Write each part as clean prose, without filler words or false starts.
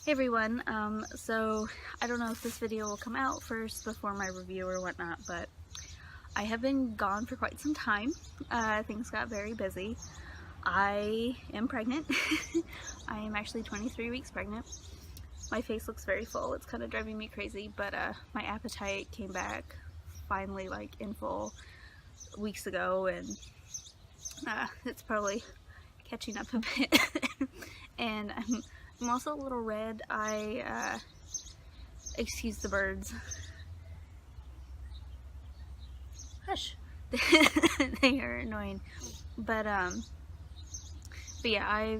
Hey everyone, so I don't know if this video will come out first before my review or whatnot, but I have been gone for quite some time. Things got very busy. I am pregnant. I am actually 23 weeks pregnant. My face looks very full. It's kind of driving me crazy, but my appetite came back finally like in full weeks ago, and it's probably catching up a bit. And I'm also a little red. Excuse the birds. Hush. They are annoying. But yeah,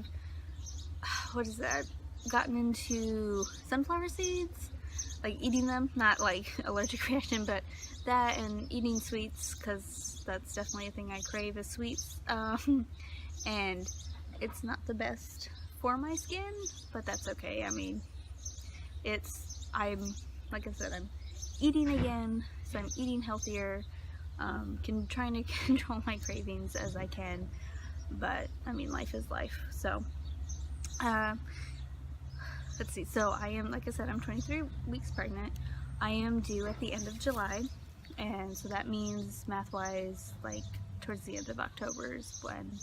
what is that? Gotten into sunflower seeds, like eating them, not like allergic reaction, but that and eating sweets, because that's definitely a thing I crave is sweets. And it's not the best for my skin, but that's okay. I mean, like I said, I'm eating again, so I'm eating healthier, trying to control my cravings as I can, but I mean, life is life. So let's see, so I am, like I said, I'm 23 weeks pregnant. I am due at the end of July, and so that means math-wise, like towards the end of October is when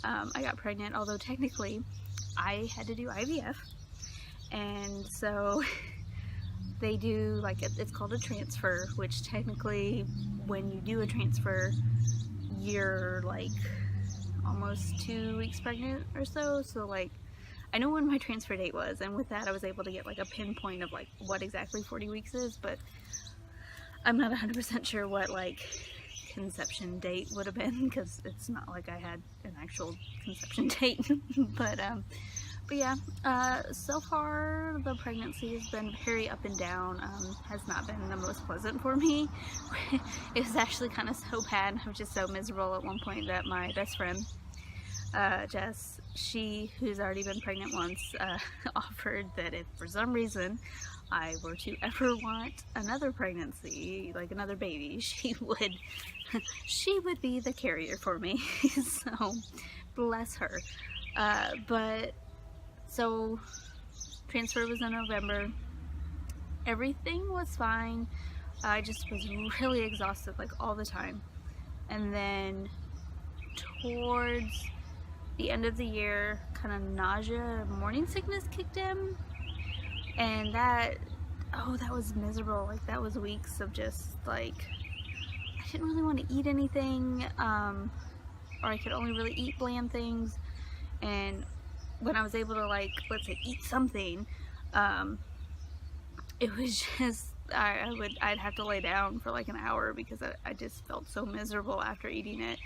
I got pregnant, although technically I had to do IVF, and so they do, like, it's called a transfer, which technically when you do a transfer, you're like almost 2 weeks pregnant or so. So like, I know when my transfer date was, and with that I was able to get like a pinpoint of like what exactly 40 weeks is, but I'm not 100% sure what like conception date would have been, because it's not like I had an actual conception date. But yeah, so far the pregnancy has been very up and down. Has not been the most pleasant for me. It was actually kind of so bad. I was just so miserable at one point that my best friend, Jess, who's already been pregnant once, offered that if for some reason I were to ever want another pregnancy, like another baby, she would be the carrier for me. So bless her. But so transfer was in November. Everything was fine. I just was really exhausted like all the time. And then towards the end of the year, kind of nausea, morning sickness kicked in, and that was miserable. Like, that was weeks of just like, I didn't really want to eat anything, or I could only really eat bland things. And when I was able to, like, let's say eat something, it was just, I'd have to lay down for like an hour because I just felt so miserable after eating it.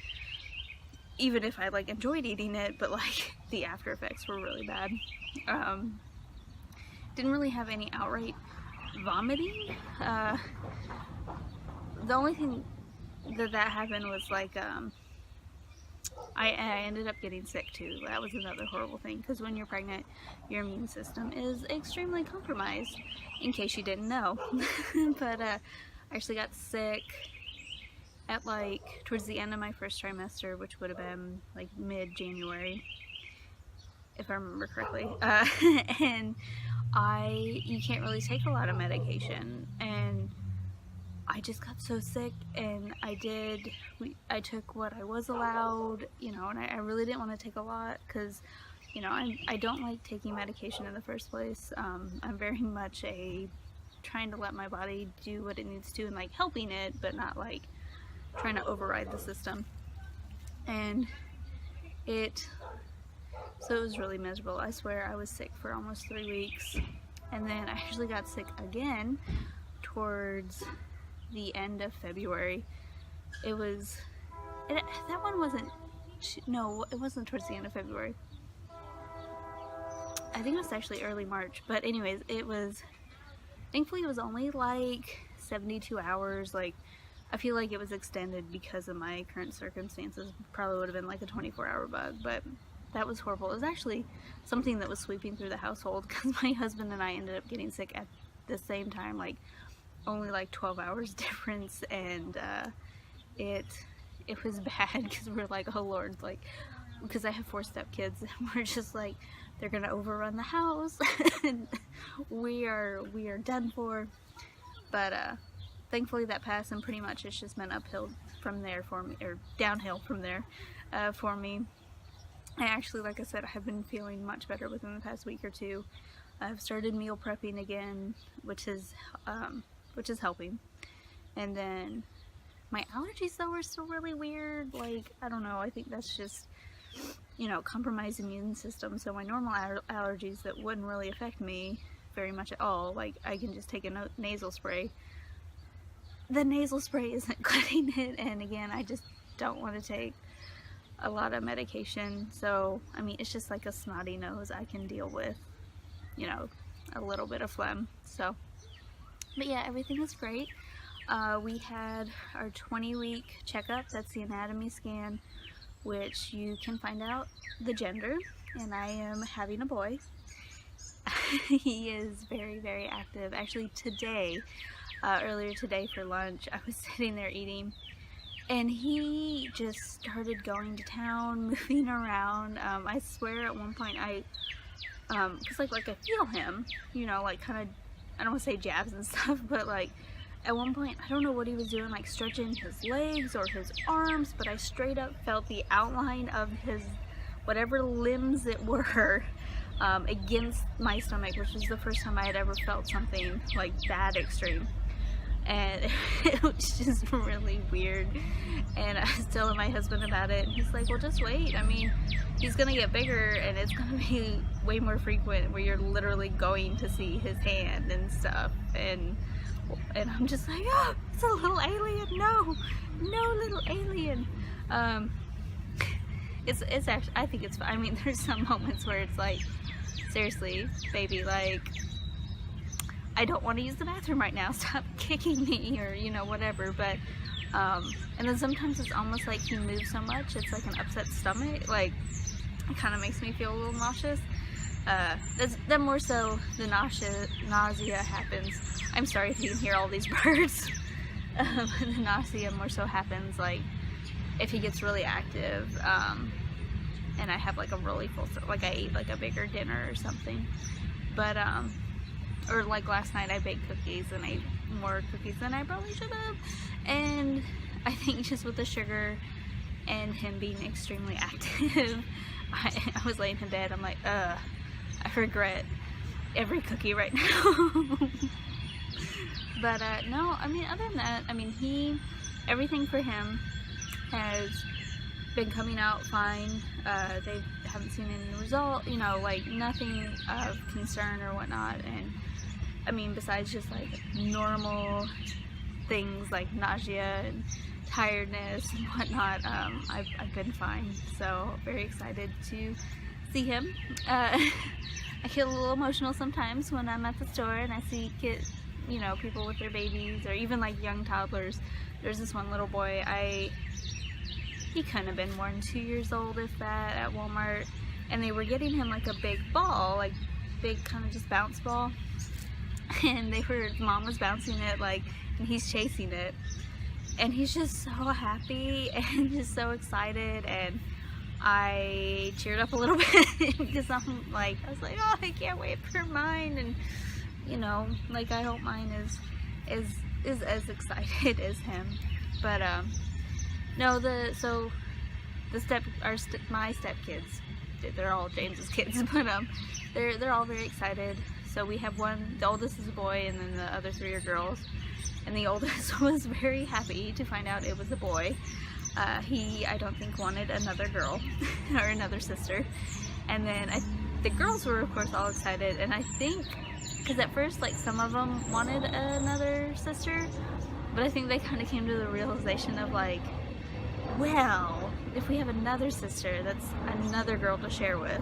Even if I like enjoyed eating it, but like the after effects were really bad. Didn't really have any outright vomiting. The only thing that happened was like I ended up getting sick too. That was another horrible thing, because when you're pregnant, your immune system is extremely compromised, in case you didn't know. But I actually got sick at like towards the end of my first trimester, which would have been like mid-January, if I remember correctly. And you can't really take a lot of medication, and I just got so sick, and I took what I was allowed, you know, and I really didn't want to take a lot, because, you know, I don't like taking medication in the first place. I'm very much trying to let my body do what it needs to, and like helping it, but not like trying to override the system. And so it was really miserable. I swear I was sick for almost 3 weeks, and then I actually got sick again towards the end of February. That one wasn't, no, it wasn't towards the end of February. I think it was actually early March, but anyways, thankfully it was only like 72 hours. Like, I feel like it was extended because of my current circumstances. Probably would have been like a 24-hour bug, but that was horrible. It was actually something that was sweeping through the household, because my husband and I ended up getting sick at the same time, like only like 12 hours difference, and it was bad, because we're like, oh Lord, like because I have 4 stepkids, and we're just like, they're gonna overrun the house and we are done for. But thankfully that passed, and pretty much it's just been uphill from there for me, or downhill from there for me. And actually, like I said, I have been feeling much better within the past week or two. I've started meal prepping again, which is helping. And then my allergies though are still really weird. Like, I don't know, I think that's just, you know, compromised immune system. So my normal allergies that wouldn't really affect me very much at all, like I can just take a nasal spray. The nasal spray isn't cutting it, and again, I just don't want to take a lot of medication. So I mean, it's just like a snotty nose I can deal with, you know, a little bit of phlegm. So, but yeah, everything is great. We had our 20-week checkup. That's the anatomy scan, which you can find out the gender, and I am having a boy. He is very, very active. Actually today, earlier today for lunch, I was sitting there eating, and he just started going to town, moving around. I swear at one point cause like I feel him, you know, like kind of, I don't want to say jabs and stuff, but like at one point, I don't know what he was doing, like stretching his legs or his arms, but I straight up felt the outline of his, whatever limbs it were, against my stomach, which was the first time I had ever felt something like that extreme. And it was just really weird. And I was telling my husband about it, and he's like, well, just wait. I mean, he's gonna get bigger, and it's gonna be way more frequent where you're literally going to see his hand and stuff. And I'm just like, oh, it's a little alien. No little alien. It's actually, I think it's fun. I mean, there's some moments where it's like, seriously, baby, like, I don't want to use the bathroom right now, stop kicking me, or, you know, whatever. But and then sometimes it's almost like he moves so much, it's like an upset stomach. Like, it kind of makes me feel a little nauseous. Then more so the nausea happens. I'm sorry if you can hear all these birds. The nausea more so happens like if he gets really active, and I have like a really full, like I ate like a bigger dinner or something. But or like last night I baked cookies and ate more cookies than I probably should have. And I think just with the sugar and him being extremely active, I was laying in bed, I'm like, I regret every cookie right now. But no, I mean, other than that, I mean, everything for him has been coming out fine. They haven't seen any result, you know, like nothing of concern or whatnot. And I mean, besides just like normal things like nausea and tiredness and whatnot, I've been fine. So very excited to see him. I get a little emotional sometimes when I'm at the store and I see kids, you know, people with their babies, or even like young toddlers. There's this one little boy, he couldn't have been more than 2 years old, if that, at Walmart, and they were getting him like a big ball, like big kind of just bounce ball, and mom was bouncing it, like, and he's chasing it, and he's just so happy and just so excited, and I cheered up a little bit because I was like, oh, I can't wait for mine. And you know, like, I hope mine is as excited as him. But no, my stepkids, they're all James's kids, but they're all very excited. So we have one, the oldest is a boy, and then the other 3 are girls. And the oldest was very happy to find out it was a boy. He, I don't think, wanted another girl or another sister. And then the girls were, of course, all excited. And I think, because at first, like, some of them wanted another sister, but I think they kind of came to the realization of, like, well, if we have another sister, that's another girl to share with.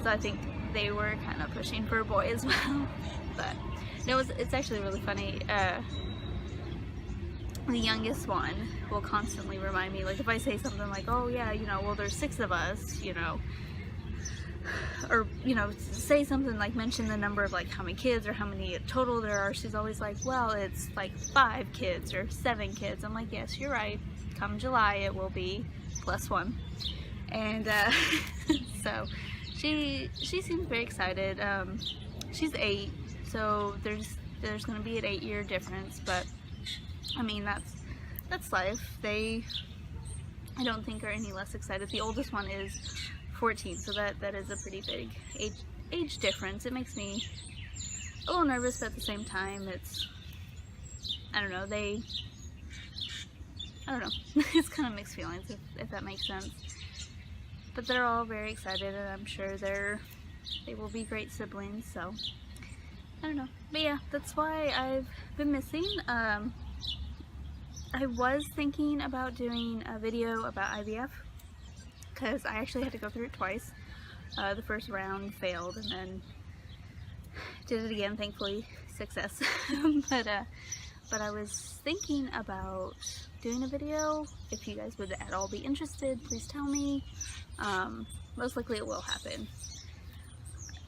So I think they were kind of pushing for a boy as well. But no, it's actually really funny. The youngest one will constantly remind me, like, if I say something like, oh yeah, you know, well, there's 6 of us, you know, or, you know, say something like, mention the number of, like, how many kids or how many total there are, she's always like, well, it's like 5 kids or 7 kids. I'm like, yes, you're right, come July it will be +1. And so she seems very excited. She's 8, so there's going to be an 8-year difference, but I mean that's life. I don't think are any less excited. The oldest one is 14, so that is a pretty big age difference. It makes me a little nervous, but at the same time, I don't know, it's kind of mixed feelings, if that makes sense. But they're all very excited, and I'm sure they will be great siblings, so I don't know. But yeah, that's why I've been missing. I was thinking about doing a video about IVF, because I actually had to go through it twice. The first round failed, and then did it again, thankfully, success. But I was thinking about doing a video. If you guys would at all be interested, please tell me. Most likely it will happen.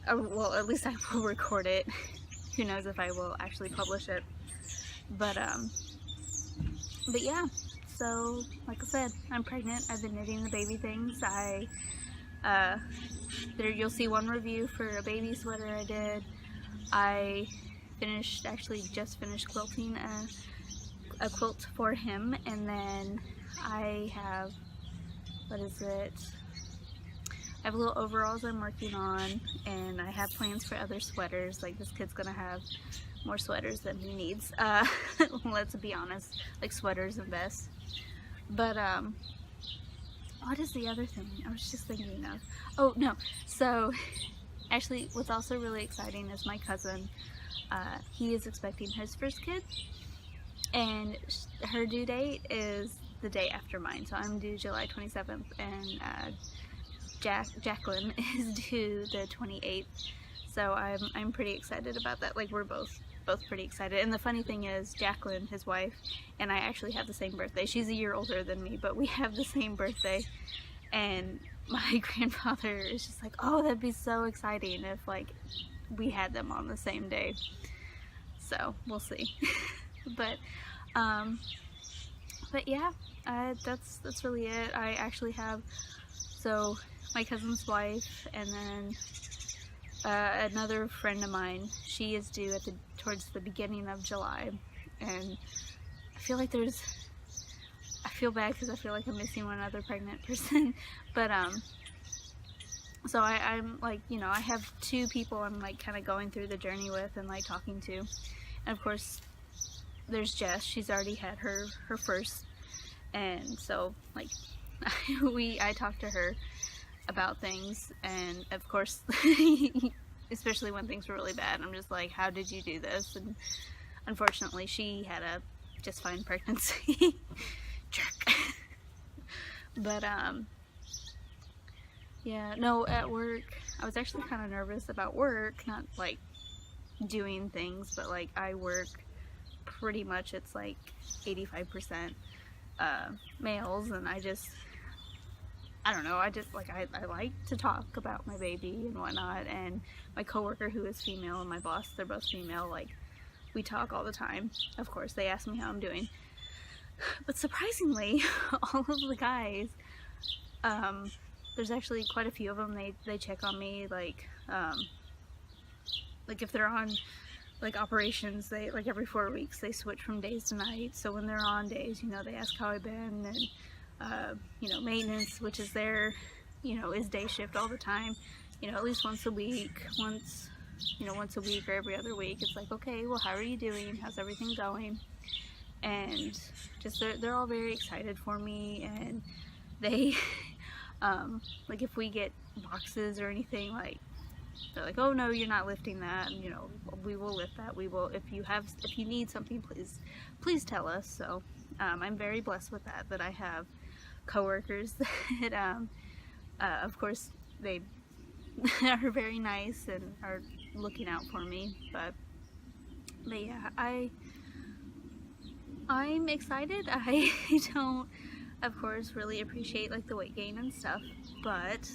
Well, at least I will record it. Who knows if I will actually publish it. But yeah, so like I said, I'm pregnant. I've been knitting the baby things. There you'll see one review for a baby sweater I did. I just finished quilting a quilt for him, and then I have, I have little overalls I'm working on, and I have plans for other sweaters. Like, this kid's gonna have more sweaters than he needs. Let's be honest, like sweaters and vests. But what is the other thing I was just thinking of? Oh no, so actually what's also really exciting is my cousin. He is expecting his first kid, and her due date is the day after mine, so I'm due July 27th, and Jacqueline is due the 28th. So I'm pretty excited about that. Like, we're both pretty excited. And the funny thing is, Jacqueline, his wife, and I actually have the same birthday. She's a year older than me, but we have the same birthday. And my grandfather is just like, oh, that'd be so exciting if, like, we had them on the same day. So we'll see. But yeah, that's really it. I actually have, so my cousin's wife, and then another friend of mine, she is due towards the beginning of July, and I feel bad because I feel like I'm missing one other pregnant person. But so I'm like, you know, I have 2 people I'm like kind of going through the journey with and like talking to. And of course there's Jess. She's already had her first, and so like I talked to her about things, and of course especially when things were really bad, I'm just like, how did you do this? And unfortunately she had a just fine pregnancy. Jerk. But yeah, no, at work I was actually kind of nervous about work, not like doing things, but like I work pretty much, it's like 85% males, and I don't know, I like to talk about my baby and whatnot, and my coworker, who is female, and my boss, they're both female, like, we talk all the time. Of course, they ask me how I'm doing. But surprisingly, all of the guys, there's actually quite a few of them, they check on me, like if they're on, like, operations, they, like, every 4 weeks, they switch from days to nights, so when they're on days, you know, they ask how I've been, and, you know, maintenance, which is their, you know, is day shift all the time, you know, at least once a week, once a week or every other week, it's like, okay, well, how are you doing, how's everything going? And just, they're all very excited for me, and they, like, if we get boxes or anything, like, they're like, oh no, you're not lifting that, and, you know, we will lift that, we will, if you need something, please tell us. So I'm very blessed with that I have coworkers that of course they are very nice and are looking out for me. But yeah, I'm excited. I don't, of course, really appreciate, like, the weight gain and stuff, but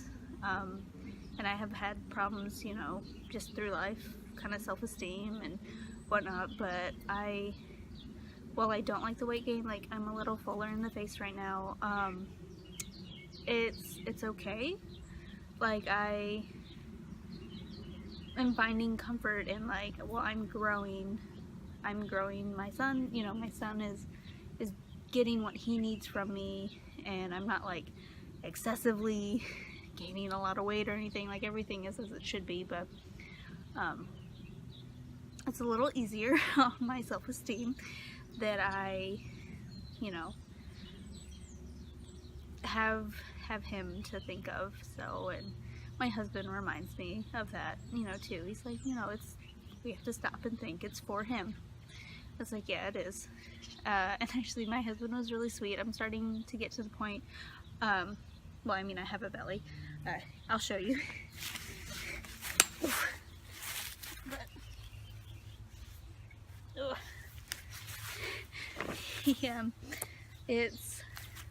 and I have had problems, you know, just through life, kind of self-esteem and whatnot, but while I don't like the weight gain, like, I'm a little fuller in the face right now. it's okay. Like, I'm finding comfort in, like, well, I'm growing my son, you know, my son is getting what he needs from me, and I'm not like excessively gaining a lot of weight or anything. Like, everything is as it should be, but it's a little easier on my self-esteem that I, you know, have him to think of. So, and my husband reminds me of that, you know, too. He's like, you know, we have to stop and think it's for him. I was like, yeah, it is. And actually, my husband was really sweet. I'm starting to get to the point, well, I mean, I have a belly. I'll show you. But, it's,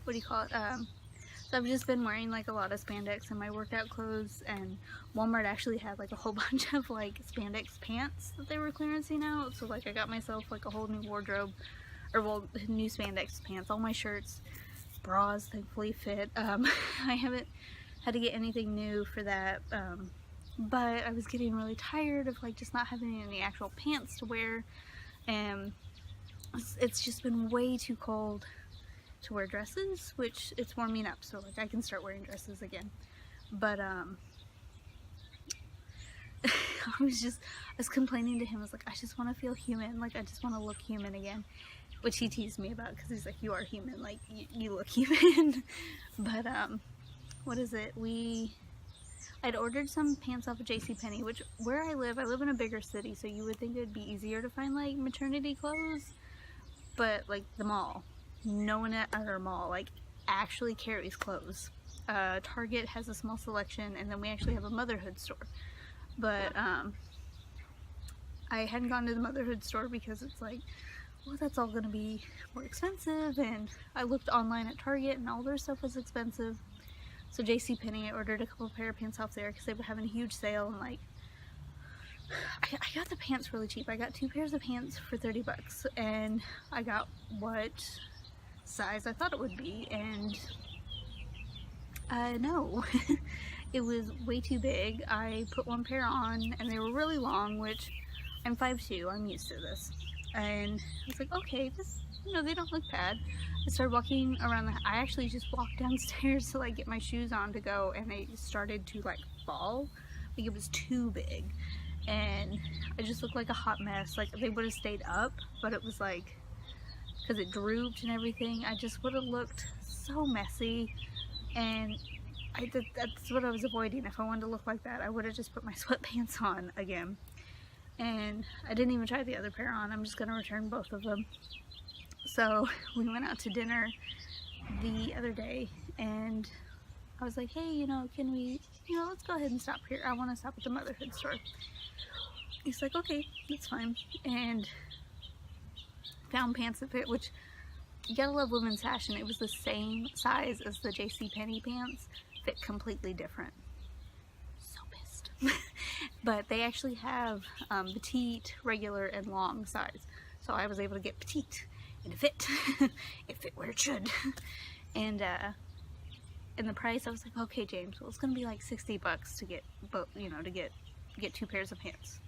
what do you call it? So I've just been wearing like a lot of spandex in my workout clothes, and Walmart actually had like a whole bunch of like spandex pants that they were clearancing out. So like I got myself like a whole new wardrobe, or well, new spandex pants. All my shirts, bras thankfully fit. I haven't had to get anything new for that, but I was getting really tired of like just not having any actual pants to wear, and it's just been way too cold to wear dresses, which it's warming up, so like I can start wearing dresses again. But I was complaining to him. I was like, I just want to feel human, like I just want to look human again, which he teased me about because he's like, you are human, like you look human. But what is it, I'd ordered some pants off of JCPenney, which where I live in a bigger city, so you would think it'd be easier to find like maternity clothes, but like the mall, no one at our mall like actually carries clothes. Target has a small selection, and then we actually have a motherhood store, but I hadn't gone to the motherhood store because it's like, well, that's all gonna be more expensive, and I looked online at Target and all their stuff was expensive. So JCPenney, I ordered a couple pair of pants off there because they were having a huge sale, and like I got the pants really cheap. I got 2 pairs of pants for 30 bucks, and I got what size I thought it would be, and no, it was way too big. I put 1 pair on, and they were really long, which I'm 5'2", I'm used to this, and I was like, okay, this, you know, they don't look bad. I started walking around I actually just walked downstairs to like get my shoes on to go, and they started to like fall, like it was too big, and I just looked like a hot mess. Like they would have stayed up, but it was like, because it drooped and everything, I just would have looked so messy, and that's what I was avoiding. If I wanted to look like that, I would have just put my sweatpants on again, and I didn't even try the other pair on. I'm just going to return both of them. So we went out to dinner the other day, and I was like, hey, you know, can we, you know, let's go ahead and stop here. I want to stop at the motherhood store. He's like, okay, that's fine. And found pants that fit, which you gotta love women's fashion. It was the same size as the JCPenney pants, fit completely different. So pissed. But they actually have petite, regular, and long size. So I was able to get petite, and it fit. It fit where it should. And the price, I was like, okay, James, well, it's gonna be like 60 bucks to get, but you know, to get 2 pairs of pants.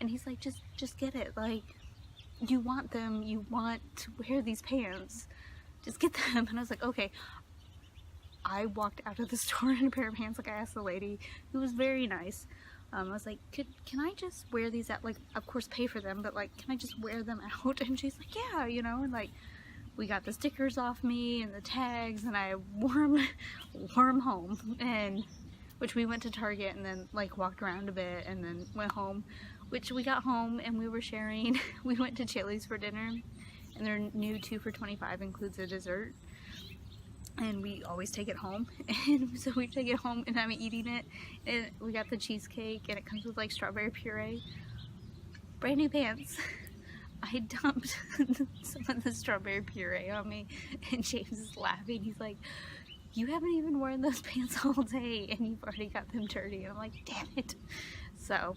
And he's like, just get it. Like, you want them, you want to wear these pants, just get them. And I was like, okay. I walked out of the store in a pair of pants. Like, I asked the lady, who was very nice, I was like, can I just wear these out? Like, of course pay for them, but like, can I just wear them out? And she's like, yeah, you know. And like, we got the stickers off me and the tags, and I wore them home, and which we went to Target and then like walked around a bit and then went home. Which we got home and we were sharing. We went to Chili's for dinner, and their new 2 for $25 includes a dessert, and we always take it home. And so we take it home and I'm eating it, and we got the cheesecake, and it comes with like strawberry puree. Brand new pants. I dumped some of the strawberry puree on me, and James is laughing. He's like, you haven't even worn those pants all day and you've already got them dirty. And I'm like, damn it. So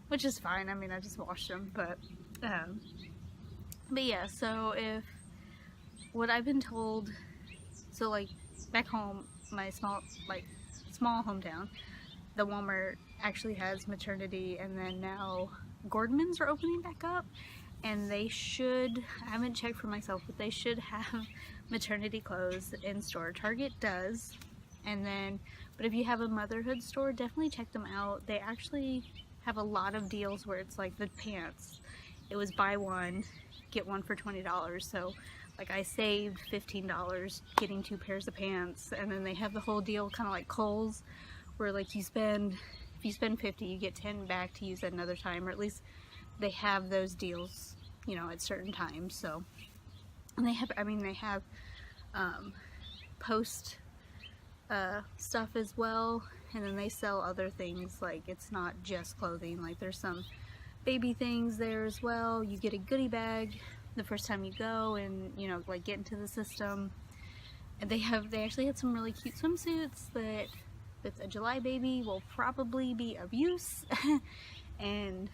which is fine. I mean, I just washed them, but yeah, so if what I've been told, so like back home, my small hometown, the Walmart actually has maternity, and then now Gordman's are opening back up, and they should, I haven't checked for myself, but they should have maternity clothes in store. Target does. And then, but if you have a motherhood store, definitely check them out. They actually have a lot of deals where it's like the pants. It was buy one, get one for $20. So like I saved $15 getting 2 pairs of pants. And then they have the whole deal kind of like Kohl's, where like if you spend $50, you get 10 back to use at another time, or at least they have those deals, you know, at certain times. So, and they have, I mean, they have post stuff as well, and then they sell other things, like it's not just clothing, like there's some baby things there as well. You get a goodie bag the first time you go and, you know, like get into the system. And they actually had some really cute swimsuits that with a July baby will probably be of use. And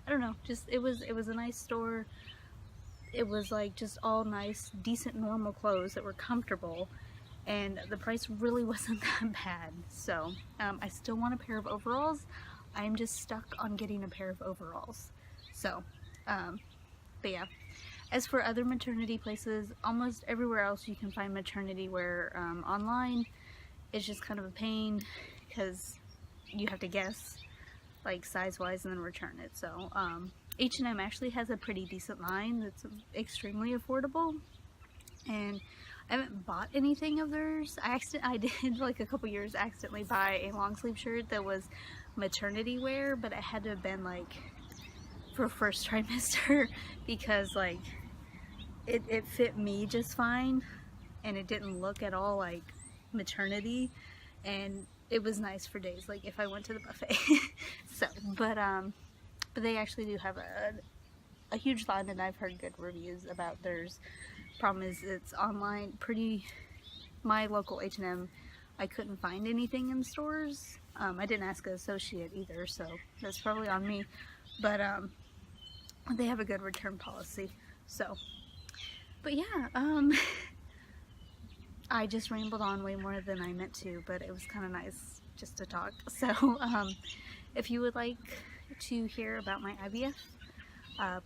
I don't know, just it was a nice store. It was like just all nice, decent, normal clothes that were comfortable, and the price really wasn't that bad. So I still want a pair of overalls. I'm just stuck on getting a pair of overalls. So but yeah, as for other maternity places, almost everywhere else you can find maternity wear online. It's just kind of a pain because you have to guess like size wise and then return it. So H&M actually has a pretty decent line that's extremely affordable, and I haven't bought anything of theirs. I did like a couple years accidentally buy a long sleeve shirt that was maternity wear, but it had to have been like for first trimester because like it fit me just fine, and it didn't look at all like maternity, and it was nice for days like if I went to the buffet. So but they actually do have a huge line, and I've heard good reviews about theirs. Problem is it's online. My local H&M, I couldn't find anything in stores. I didn't ask an associate either, so that's probably on me. But they have a good return policy. So, but yeah, I just rambled on way more than I meant to, but it was kind of nice just to talk. So if you would like to hear about my IVF,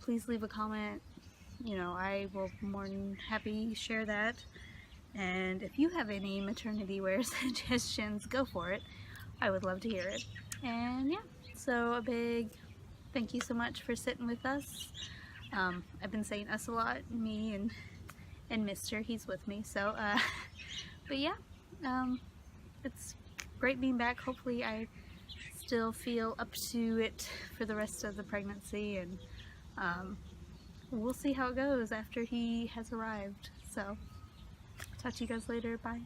please leave a comment. You know, I will more than happy share that. And if you have any maternity wear suggestions, go for it. I would love to hear it. And yeah, so a big thank you so much for sitting with us. I've been saying us a lot, me and Mr. He's with me. So, but yeah, it's great being back. Hopefully I still feel up to it for the rest of the pregnancy, and we'll see how it goes after he has arrived. So talk to you guys later. Bye.